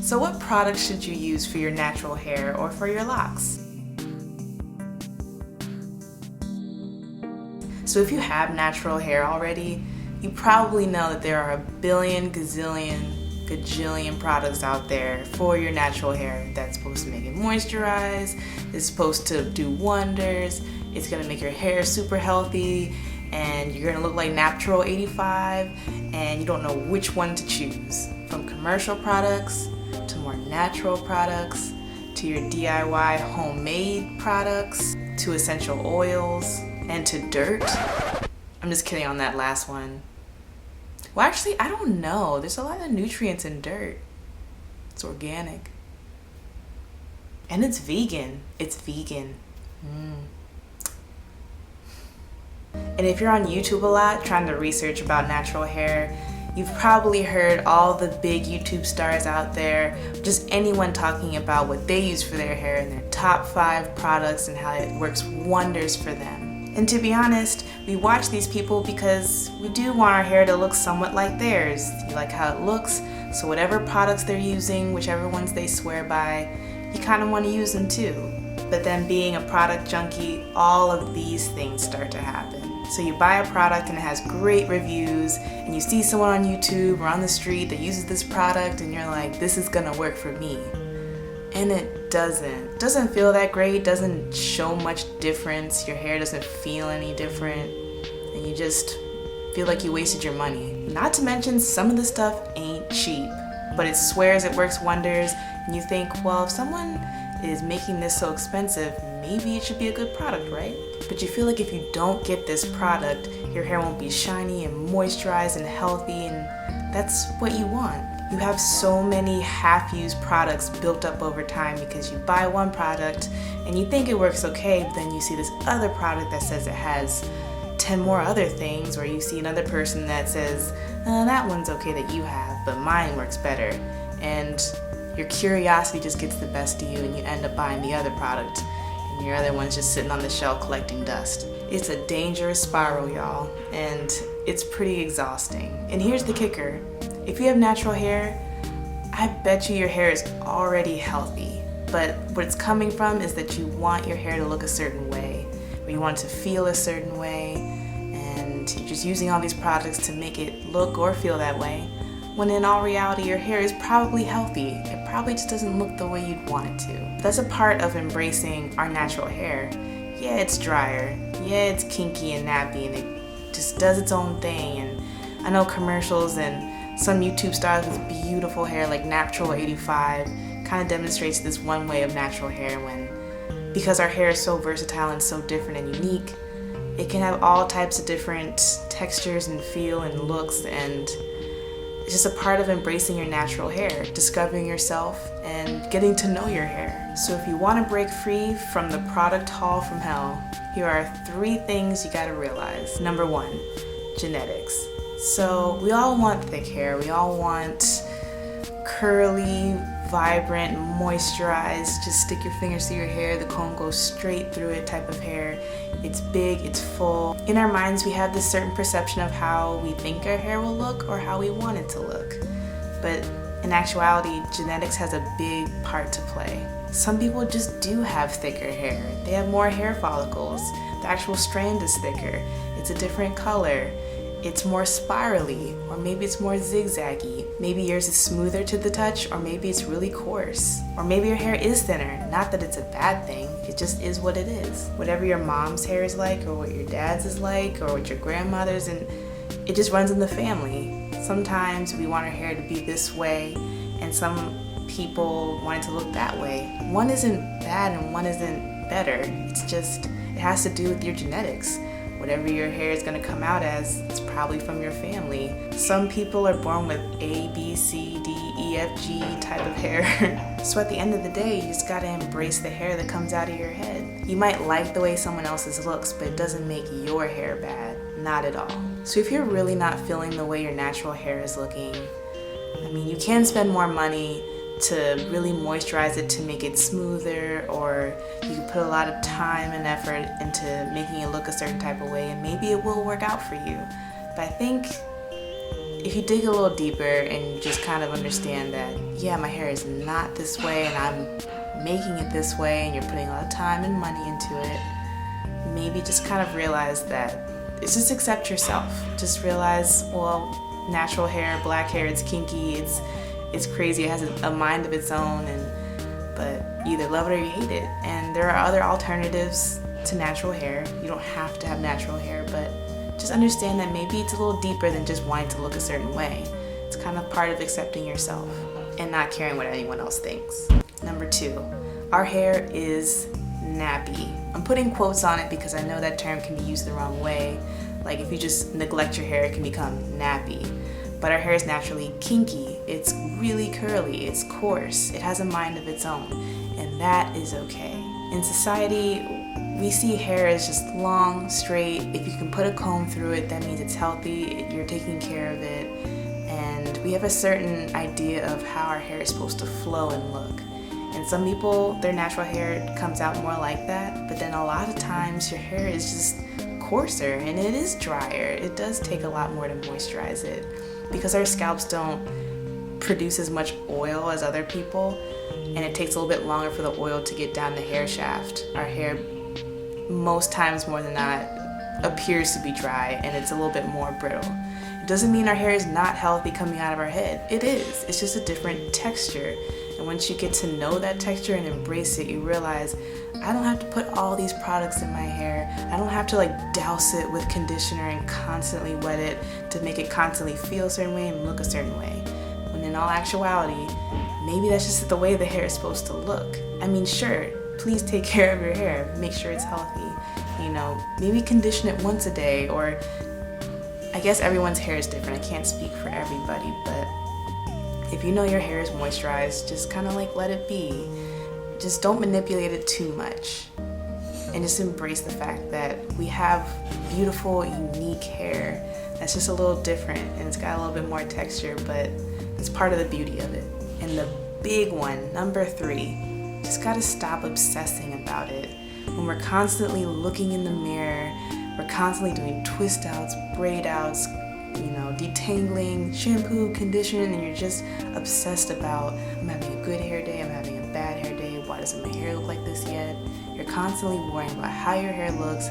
So what products should you use for your natural hair or for your locks? So if you have natural hair already, you probably know that there are a billion, gazillion, gajillion products out there for your natural hair that's supposed to make it moisturize, it's supposed to do wonders, it's gonna make your hair super healthy, and you're gonna look like Natural 85, and you don't know which one to choose. From commercial products, to more natural products, to your DIY homemade products, to essential oils, and to dirt. I'm just kidding on that last one. Well, actually, I don't know. There's a lot of nutrients in dirt. It's organic. And it's vegan. It's vegan. And if you're on YouTube a lot trying to research about natural hair, you've probably heard all the big YouTube stars out there, just anyone talking about what they use for their hair and their top 5 products and how it works wonders for them. And to be honest, we watch these people because we do want our hair to look somewhat like theirs. You like how it looks, so whatever products they're using, whichever ones they swear by, you kind of want to use them too. But then being a product junkie, all of these things start to happen. So you buy a product and it has great reviews, and you see someone on YouTube or on the street that uses this product and you're like, this is gonna work for me. And it doesn't. It doesn't feel that great, doesn't show much difference, your hair doesn't feel any different, and you just feel like you wasted your money. Not to mention, some of the stuff ain't cheap, but it swears it works wonders, and you think, well, if someone is making this so expensive, maybe it should be a good product, right? But you feel like if you don't get this product, your hair won't be shiny and moisturized and healthy, and that's what you want. You have so many half-used products built up over time because you buy one product and you think it works okay, but then you see this other product that says it has 10 more other things, or you see another person that says, that one's okay that you have, but mine works better. And your curiosity just gets the best of you and you end up buying the other product, and your other one's just sitting on the shelf collecting dust. It's a dangerous spiral, y'all, and it's pretty exhausting. And here's the kicker. If you have natural hair, I bet you your hair is already healthy, but what it's coming from is that you want your hair to look a certain way, or you want it to feel a certain way, and you're just using all these products to make it look or feel that way, when in all reality your hair is probably healthy. It probably just doesn't look the way you'd want it to. That's a part of embracing our natural hair. Yeah, it's drier, yeah, it's kinky and nappy, and it just does its own thing, and I know commercials and some YouTube stars with beautiful hair like Natural 85 kind of demonstrates this one way of natural hair when, because our hair is so versatile and so different and unique, it can have all types of different textures and feel and looks, and it's just a part of embracing your natural hair, discovering yourself, and getting to know your hair. So if you want to break free from the product haul from hell, here are 3 things you gotta realize. Number 1, genetics. So we all want thick hair, we all want curly, vibrant, moisturized, just stick your fingers through your hair, the comb goes straight through it type of hair. It's big, it's full. In our minds we have this certain perception of how we think our hair will look or how we want it to look. But in actuality, genetics has a big part to play. Some people just do have thicker hair. They have more hair follicles. The actual strand is thicker. It's a different color. It's more spirally, or maybe it's more zigzaggy. Maybe yours is smoother to the touch, or maybe it's really coarse. Or maybe your hair is thinner. Not that it's a bad thing, it just is what it is. Whatever your mom's hair is like, or what your dad's is like, or what your grandmother's, and it just runs in the family. Sometimes we want our hair to be this way, and some people want it to look that way. One isn't bad and one isn't better. It's just, it has to do with your genetics. Whatever your hair is going to come out as, it's probably from your family. Some people are born with A, B, C, D, E, F, G type of hair. So at the end of the day, you just got to embrace the hair that comes out of your head. You might like the way someone else's looks, but it doesn't make your hair bad. Not at all. So if you're really not feeling the way your natural hair is looking, I mean, you can spend more money to really moisturize it to make it smoother, or you can put a lot of time and effort into making it look a certain type of way, and maybe it will work out for you. But I think if you dig a little deeper and you just kind of understand that yeah, my hair is not this way and I'm making it this way, and you're putting a lot of time and money into it, maybe just kind of realize that it's just accept yourself. Just realize, well, natural hair, black hair, it's kinky, it's crazy, it has a mind of its own, but you either love it or you hate it. And there are other alternatives to natural hair. You don't have to have natural hair, but just understand that maybe it's a little deeper than just wanting to look a certain way. It's kind of part of accepting yourself and not caring what anyone else thinks. Number 2, our hair is nappy. I'm putting quotes on it because I know that term can be used the wrong way. Like if you just neglect your hair, it can become nappy. But our hair is naturally kinky. It's really curly, it's coarse, it has a mind of its own, and that is okay. In society, we see hair as just long, straight. If you can put a comb through it, that means it's healthy, you're taking care of it. And we have a certain idea of how our hair is supposed to flow and look. And some people, their natural hair comes out more like that, but then a lot of times your hair is just coarser and it is drier. It does take a lot more to moisturize it. Because our scalps don't produce as much oil as other people, and it takes a little bit longer for the oil to get down the hair shaft. Our hair, most times more than not, appears to be dry and it's a little bit more brittle. It doesn't mean our hair is not healthy coming out of our head. It is. It's just a different texture. And once you get to know that texture and embrace it, you realize, I don't have to put all these products in my hair. I don't have to douse it with conditioner and constantly wet it to make it constantly feel a certain way and look a certain way. When in all actuality, maybe that's just the way the hair is supposed to look. I mean, sure, please take care of your hair. Make sure it's healthy. Maybe condition it once a day, or I guess everyone's hair is different. I can't speak for everybody, but if you know your hair is moisturized, just kind of let it be. Just don't manipulate it too much. And just embrace the fact that we have beautiful, unique hair that's just a little different and it's got a little bit more texture, but it's part of the beauty of it. And the big one, number 3, just gotta stop obsessing about it. When we're constantly looking in the mirror, we're constantly doing twist outs, braid outs, detangling, shampoo, conditioning, and you're just obsessed about, I'm having a good hair day, I'm having a bad hair day, why doesn't my hair look like this yet? You're constantly worrying about how your hair looks,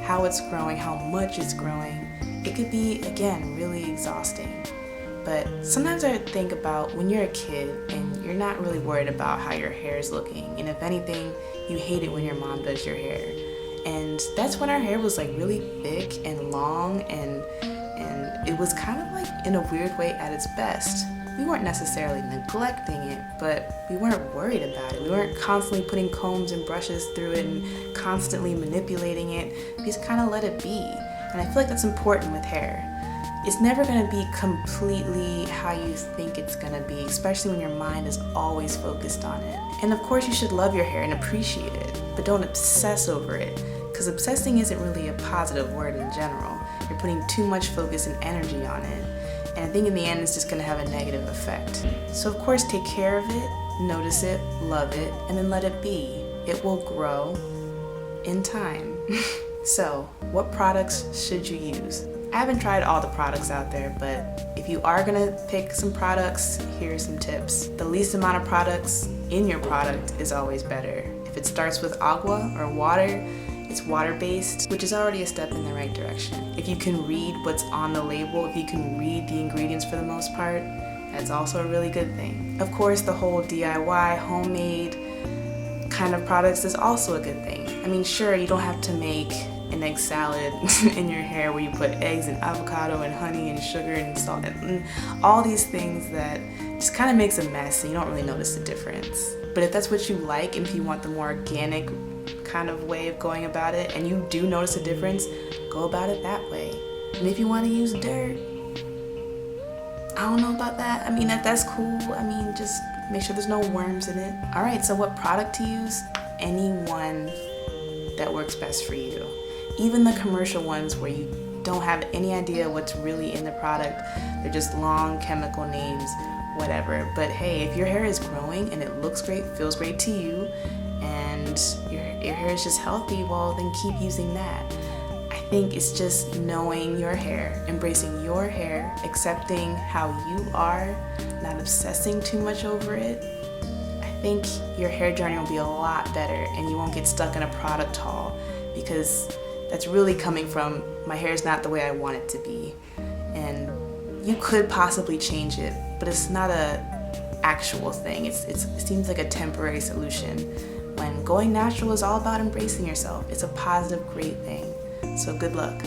how it's growing, how much it's growing. It could be, again, really exhausting. But sometimes I think about when you're a kid and you're not really worried about how your hair is looking, and if anything, you hate it when your mom does your hair. And that's when our hair was really thick and long, and it was kind of in a weird way at its best. We weren't necessarily neglecting it, but we weren't worried about it. We weren't constantly putting combs and brushes through it and constantly manipulating it. We just kind of let it be. And I feel like that's important with hair. It's never gonna be completely how you think it's gonna be, especially when your mind is always focused on it. And of course you should love your hair and appreciate it, but don't obsess over it, because obsessing isn't really a positive word in general. You're putting too much focus and energy on it, and I think in the end it's just gonna have a negative effect. So of course take care of it, notice it, love it, and then let it be. It will grow in time. So what products should you use? I haven't tried all the products out there, but if you are gonna pick some products, here are some tips. The least amount of products in your product is always better. If it starts with agua or water, it's water-based, which is already a step in the right direction. If you can read what's on the label, if you can read the ingredients for the most part, that's also a really good thing. Of course, the whole DIY, homemade kind of products is also a good thing. I mean, sure, you don't have to make an egg salad in your hair where you put eggs and avocado and honey and sugar and salt and all these things that just kind of makes a mess and you don't really notice the difference. But if that's what you like, and if you want the more organic kind of way of going about it, and you do notice a difference, go about it that way. And if you want to use dirt, I don't know about that. I mean, that's cool. I mean, just make sure there's no worms in it. All right, so what product to use? Any one that works best for you. Even the commercial ones where you don't have any idea what's really in the product, they're just long chemical names, whatever. But hey, if your hair is growing and it looks great, feels great to you, and your hair is just healthy, well then keep using that. I think it's just knowing your hair, embracing your hair, accepting how you are, not obsessing too much over it. I think your hair journey will be a lot better and you won't get stuck in a product haul, because that's really coming from my hair is not the way I want it to be. And you could possibly change it, but it's not a actual thing. It seems like a temporary solution, when going natural is all about embracing yourself. It's a positive, great thing. So good luck.